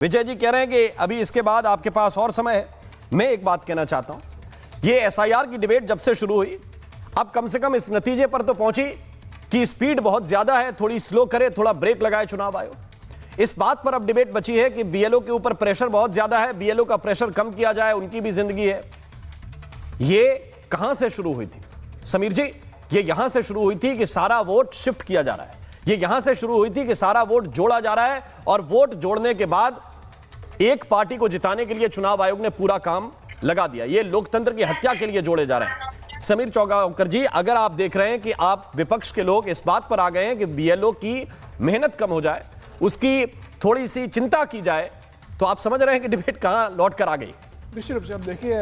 विजय जी कह रहे हैं कि अभी इसके बाद आपके पास और समय है। मैं एक बात कहना चाहता हूं, ये एसआईआर की डिबेट जब से शुरू हुई, अब कम से कम इस नतीजे पर तो पहुंची कि स्पीड बहुत ज्यादा है, थोड़ी स्लो करे, थोड़ा ब्रेक लगाए चुनाव आयोग। इस बात पर अब डिबेट बची है कि बीएलओ के ऊपर प्रेशर बहुत ज्यादा है, बीएलओ का प्रेशर कम किया जाए, उनकी भी जिंदगी है। ये कहां से शुरू हुई थी समीर जी? ये यहां से शुरू हुई थी कि सारा वोट शिफ्ट किया जा रहा है। ये यहां से शुरू हुई थी कि सारा वोट जोड़ा जा रहा है और वोट जोड़ने के बाद एक पार्टी को जिताने के लिए चुनाव आयोग ने पूरा काम लगा दिया। ये लोकतंत्र की हत्या के लिए जोड़े जा रहे हैं। समीर चौगांवकर जी, अगर आप देख रहे हैं कि आप विपक्ष के लोग इस बात पर आ गए हैं कि बीएलओ की मेहनत कम हो जाए, उसकी थोड़ी सी चिंता की जाए, तो आप समझ रहे हैं कि डिबेट कहां लौट कर आ गई? निश्चित रूप से। अब देखिए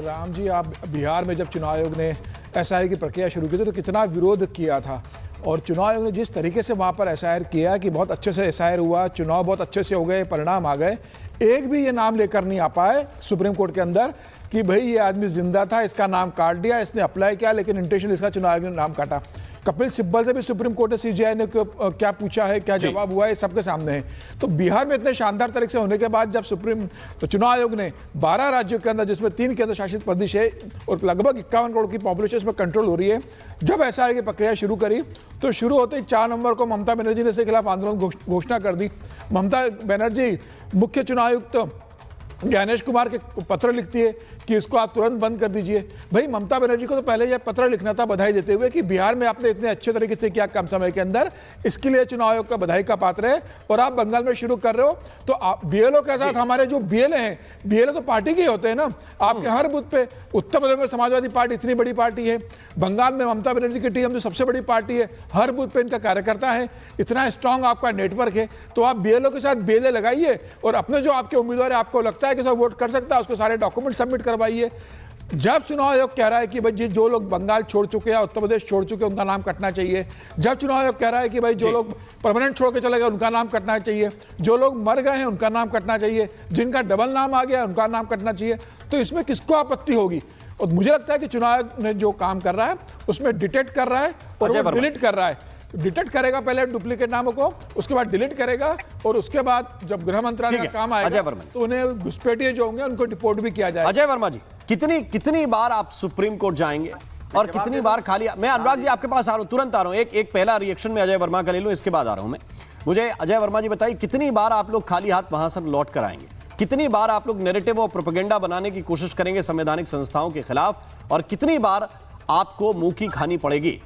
राम जी, आप बिहार में जब चुनाव आयोग ने एसआईआर की प्रक्रिया शुरू की थी तो कितना विरोध किया था, और चुनाव आयोग ने जिस तरीके से वहाँ पर एसआईआर किया कि बहुत अच्छे से एसआईआर हुआ, चुनाव बहुत अच्छे से हो गए, परिणाम आ गए, एक भी ये नाम लेकर नहीं आ पाए सुप्रीम कोर्ट के अंदर कि भाई ये आदमी जिंदा था, इसका नाम काट दिया, इसने अप्लाई किया लेकिन इंटेंशन इसका चुनाव आयोग ने नाम काटा। कपिल सिब्बल से भी सुप्रीम कोर्ट ने सीजीआई ने क्या पूछा है, क्या जवाब हुआ है, सबके सामने है। तो बिहार में इतने शानदार तरीके से होने के बाद जब चुनाव आयोग ने 12 राज्यों के अंदर, जिसमें 3 केंद्र शासित प्रदेश है और लगभग 51 करोड़ की पॉपुलेशन इसमें कंट्रोल हो रही है, जब एसआईआर की प्रक्रिया शुरू करी तो शुरू होते ही 4 नवंबर को ममता बनर्जी ने इसके खिलाफ आंदोलन घोषणा कर दी। ममता बनर्जी मुख्य चुनाव आयुक्त ज्ञानेश कुमार के पत्र लिखती है कि इसको आप तुरंत बंद कर दीजिए। भाई ममता बनर्जी को तो पहले यह पत्र लिखना था बधाई देते हुए कि बिहार में आपने इतने अच्छे तरीके से किया कम समय के अंदर, इसके लिए चुनाव आयोग का बधाई का पात्र है। और आप बंगाल में शुरू कर रहे हो तो आप बीएलओ के साथ हमारे जो बीएलए हैं, बीएलए तो पार्टी के होते हैं ना, आपके हर बूथ पे। उत्तर प्रदेश में समाजवादी पार्टी इतनी बड़ी पार्टी है, बंगाल में ममता बनर्जी की टीम जो सबसे बड़ी पार्टी है, हर बूथ पे इनका कार्यकर्ता है, इतना स्ट्रांग आपका नेटवर्क है। तो आप बीएलओ के साथ बीएलए लगाइए और अपने जो आपके उम्मीदवार है, आपको लगता है कि सब वोट कर सकता है, उसको सारे डॉक्यूमेंट सबमिट करवाइए। जब चुनाव आयोग कह रहा है कि भाई जो लोग बंगाल छोड़ चुके हैं, उत्तर प्रदेश छोड़ चुके हैं, उनका नाम कटना चाहिए, जब चुनाव आयोग कह रहा है कि भाई जो लोग परमानेंट छोड़ के चले गए उनका नाम कटना चाहिए, जो लोग मर गए हैं उनका नाम कटना चाहिए, जिनका डबल नाम आ गया उनका नाम कटना चाहिए, तो इसमें किसको आपत्ति होगी? और मुझे लगता है कि चुनाव आयोग ने जो काम कर रहा है उसमें डिटेक्ट कर रहा है और डिलीट कर रहा है। डिटेक्ट करेगा पहले डुप्लीकेट नामों को, उसके बाद डिलीट करेगा, और उसके बाद जब गृह मंत्रालय का काम आएगा तो उन्हें घुसपैठिए जो होंगे उनको डिपोर्ट भी किया जाएगा। अजय वर्मा जी, कितनी बार आप सुप्रीम कोर्ट जाएंगे और कितनी बार खाली? मैं अनुराग जी आपके पास आ रहा हूं, तुरंत आ रहा हूं। एक पहला रिएक्शन में अजय वर्मा का ले लूं, इसके बाद आ रहा हूं मैं। मुझे अजय वर्मा जी बताइए, कितनी बार आप लोग खाली हाथ वहां से लौट कर आएंगे? कितनी बार आप लोग नैरेटिव और प्रोपेगेंडा बनाने की कोशिश करेंगे संवैधानिक संस्थाओं के खिलाफ, और कितनी बार आपको मुंह की खानी पड़ेगी?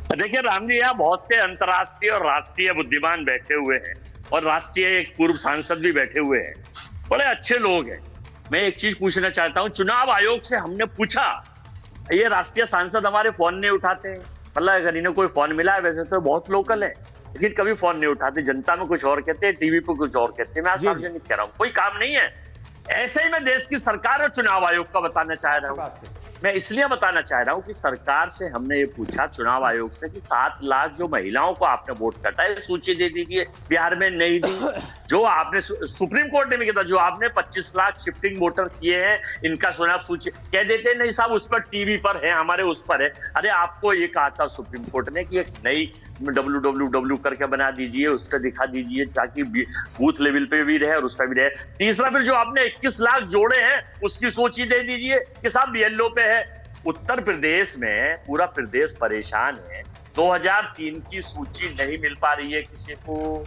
देखिए राम जी, यहाँ बहुत से अंतर्राष्ट्रीय और राष्ट्रीय बुद्धिमान बैठे हुए हैं और राष्ट्रीय एक पूर्व सांसद भी बैठे हुए हैं, बड़े अच्छे लोग हैं। मैं एक चीज पूछना चाहता हूँ, चुनाव आयोग से हमने पूछा, ये राष्ट्रीय सांसद हमारे फोन नहीं उठाते हैं, मतलब अगर इन्हें कोई फोन मिला है, वैसे तो बहुत लोकल है लेकिन कभी फोन नहीं उठाते, जनता में कुछ और कहते हैं, टीवी पे कुछ और कहते हैं। मैं आज सार्वजनिक कह रहा हूँ, कोई काम नहीं है। ऐसे ही मैं देश की सरकार और चुनाव आयोग का बताना चाह रहा हूँ। मैं इसलिए बताना चाह रहा हूं कि सरकार से हमने ये पूछा, चुनाव आयोग से, कि 7 लाख जो महिलाओं को आपने वोट काटा है सूची दे दीजिए। बिहार में नहीं दी। जो आपने सुप्रीम कोर्ट ने भी कहा, जो आपने 25 लाख शिफ्टिंग वोटर किए हैं, इनका चुनाव सूची, कह देते नहीं साहब उस पर टीवी पर है, हमारे उस पर है। अरे आपको ये कहा था सुप्रीम कोर्ट ने कि एक नई www करके बना दीजिए, उस पर दिखा दीजिए ताकि बूथ लेवल पे भी रहे और उस पर भी रहे। तीसरा, फिर जो आपने 21 लाख जोड़े हैं उसकी सूची दे दीजिए कि साहब बीएलओ पे है। उत्तर प्रदेश में पूरा प्रदेश परेशान है, 2003 की सूची नहीं मिल पा रही है किसी को।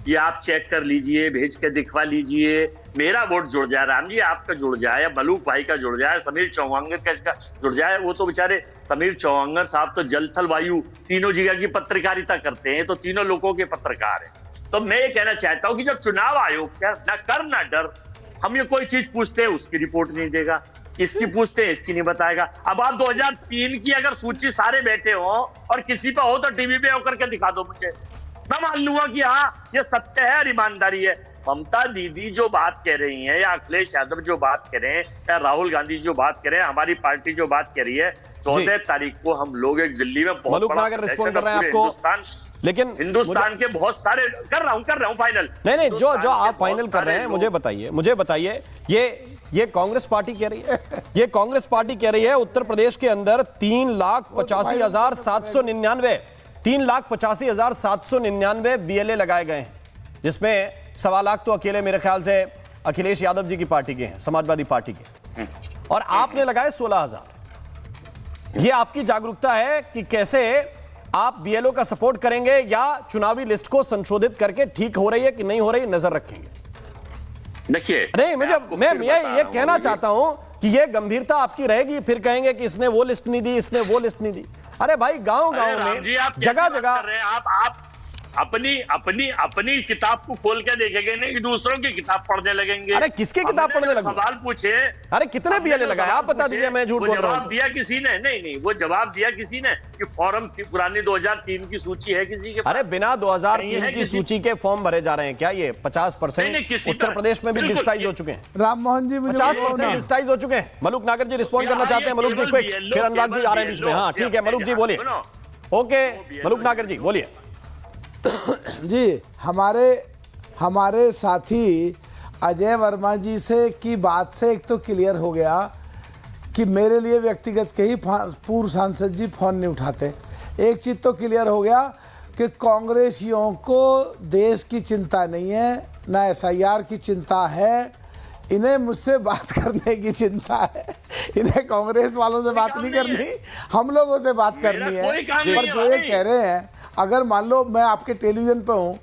ये आप चेक कर लीजिए, भेज के दिखवा लीजिए, मेरा वोट जुड़ जाए, राम जी आपका जुड़ जाए, मलूक भाई का जुड़ जाए, समीर चौहांगर का जुड़ जाए। वो तो बेचारे समीर चौहांगर साहब तो जल थल वायु तीनों जगह की पत्रकारिता करते हैं, तो तीनों लोगों के पत्रकार हैं। तो मैं ये कहना चाहता हूं कि जब चुनाव आयोग से ना कर ना डर, हम ये कोई चीज पूछते हैं उसकी रिपोर्ट नहीं देगा, इसकी पूछते हैं इसकी नहीं बताएगा। अब आप 2003 की अगर सूची सारे बैठे हो और किसी पे हो तो टीवी पे होकर के दिखा दो मुझे, मैं मान लूंगा कि हाँ ये सत्य है और ईमानदारी है। ममता दीदी जो बात कह रही हैं, या अखिलेश यादव जो बात कह रहे हैं, या राहुल गांधी जो बात कह रहे हैं, हमारी पार्टी जो बात कह रही है, 14 तारीख को हम लोग एक दिल्ली में बहुत बड़ा रिस्पॉन्ड कर रहे हैं आपको, लेकिन हिंदुस्तान के बहुत सारे कर रहा हूं फाइनल। नहीं, जो आप फाइनल कर रहे हैं, मुझे बताइए, ये कांग्रेस पार्टी कह रही है, ये कांग्रेस पार्टी कह रही है उत्तर प्रदेश के अंदर 3,85,799 3,85,799 बीएलए लगाए गए हैं, जिसमें 1.25 लाख तो अकेले मेरे ख्याल से अखिलेश यादव जी की पार्टी के हैं, समाजवादी पार्टी के, और आपने लगाए 16,000। ये आपकी जागरूकता है कि कैसे आप बीएलओ का सपोर्ट करेंगे या चुनावी लिस्ट को संशोधित करके ठीक हो रही है कि नहीं हो रही नजर रखेंगे? देखिए, नहीं, मैं ये कहना चाहता हूं कि ये गंभीरता आपकी रहेगी, फिर कहेंगे कि इसने वो लिस्ट नहीं दी, इसने वो लिस्ट नहीं दी। अरे भाई, गांव में जगह जगह आप अपनी किताब को खोल के देखेंगे नहीं कि दूसरों की किताब पढ़ने लगेंगे। अरे किसकी किताब पढ़ने लगूं? सवाल पूछे, अरे कितने बीएलए लगाए आप बता दीजिए, मैं झूठ बोल रहा हूं? जवाब दिया किसी ने? नहीं, वो जवाब दिया किसी ने कि फॉर्म पुरानी 2003 की सूची है किसी के पास? अरे बिना 2003 की सूची के फॉर्म भरे जा रहे हैं क्या? ये 50% उत्तर प्रदेश में भी डिजिटाइज हो चुके हैं। राम मोहन जी, 50% डिजिटाइज हो चुके हैं। मलूक नागर जी रिस्पॉन्ड करना चाहते हैं। मलूक जी क्विक, फिर अनुराग जी आ रहे हैं बीच में। हाँ ठीक है, मलूक जी बोलिए। ओके मलूक नागर जी बोलिए। जी, हमारे साथी अजय वर्मा जी से की बात से एक तो क्लियर हो गया कि मेरे लिए व्यक्तिगत के ही पूर्व सांसद जी फोन नहीं उठाते। एक चीज़ तो क्लियर हो गया कि कांग्रेसियों को देश की चिंता नहीं है, ना एसआईआर की चिंता है, इन्हें मुझसे बात करने की चिंता है। इन्हें कांग्रेस वालों से बात नहीं करनी, हम लोगों से बात करनी है। पर जो ये कह रहे हैं, अगर मान लो मैं आपके टेलीविजन पे हूँ,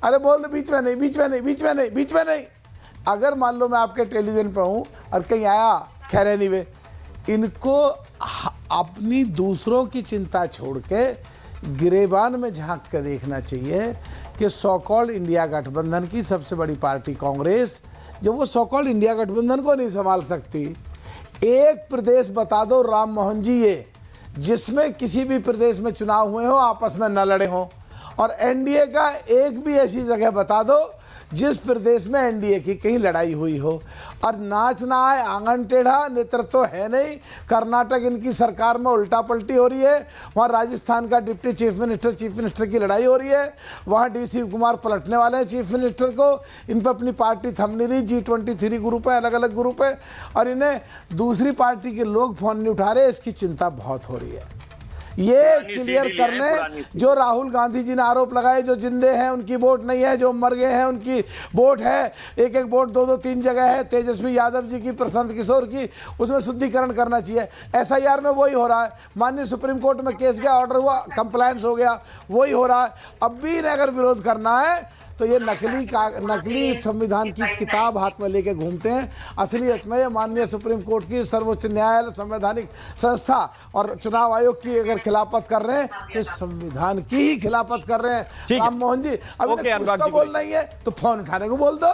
अरे बोल बीच में नहीं, बीच में नहीं, बीच में नहीं, बीच में नहीं। अगर मान लो मैं आपके टेलीविजन पे हूँ और कहीं आया, खैर एनीवे, इनको अपनी दूसरों की चिंता छोड़ के गिरेबान में झांक कर देखना चाहिए कि सो कॉल्ड इंडिया गठबंधन की सबसे बड़ी पार्टी कांग्रेस, जो वो सो कॉल्ड इंडिया गठबंधन को नहीं संभाल सकती। एक प्रदेश बता दो राम मोहन जी, ये जिसमें किसी भी प्रदेश में चुनाव हुए हो आपस में न लड़े हो, और एनडीए का एक भी ऐसी जगह बता दो जिस प्रदेश में एनडीए की कहीं लड़ाई हुई हो। और नाच ना आए आंगन टेढ़ा, नेतृत्व है नहीं। कर्नाटक इनकी सरकार में उल्टा पलटी हो रही है, वहाँ राजस्थान का डिप्टी चीफ मिनिस्टर की लड़ाई हो रही है, वहाँ डी शिव कुमार पलटने वाले हैं चीफ मिनिस्टर को, इन पर अपनी पार्टी थम नहीं रही। G23 ग्रुप है, अलग अलग ग्रुप है, और इन्हें दूसरी पार्टी के लोग फोन नहीं उठा रहे, इसकी चिंता बहुत हो रही है। ये क्लियर करने जो राहुल गांधी जी ने आरोप लगाए, जो जिंदे हैं उनकी वोट नहीं है, जो मर गए हैं उनकी वोट है, एक एक वोट 2-2-3 जगह है, तेजस्वी यादव जी की, प्रशांत किशोर की, उसमें शुद्धिकरण करना चाहिए। एसआईआर में वही हो रहा है, माननीय सुप्रीम कोर्ट में केस गया, ऑर्डर हुआ, कंप्लायंस हो गया, वही हो रहा है। अब भी इन्हें अगर विरोध करना है तो ये नकली संविधान की किताब हाथ में लेके घूमते हैं। असलियत में ये माननीय सुप्रीम कोर्ट की, सर्वोच्च न्यायालय, संवैधानिक संस्था और चुनाव आयोग की अगर खिलाफत कर रहे हैं तो संविधान की ही खिलाफत कर रहे हैं। राम मोहन जी, अब कुछ तो बोलना ही है तो फोन उठाने को बोल दो।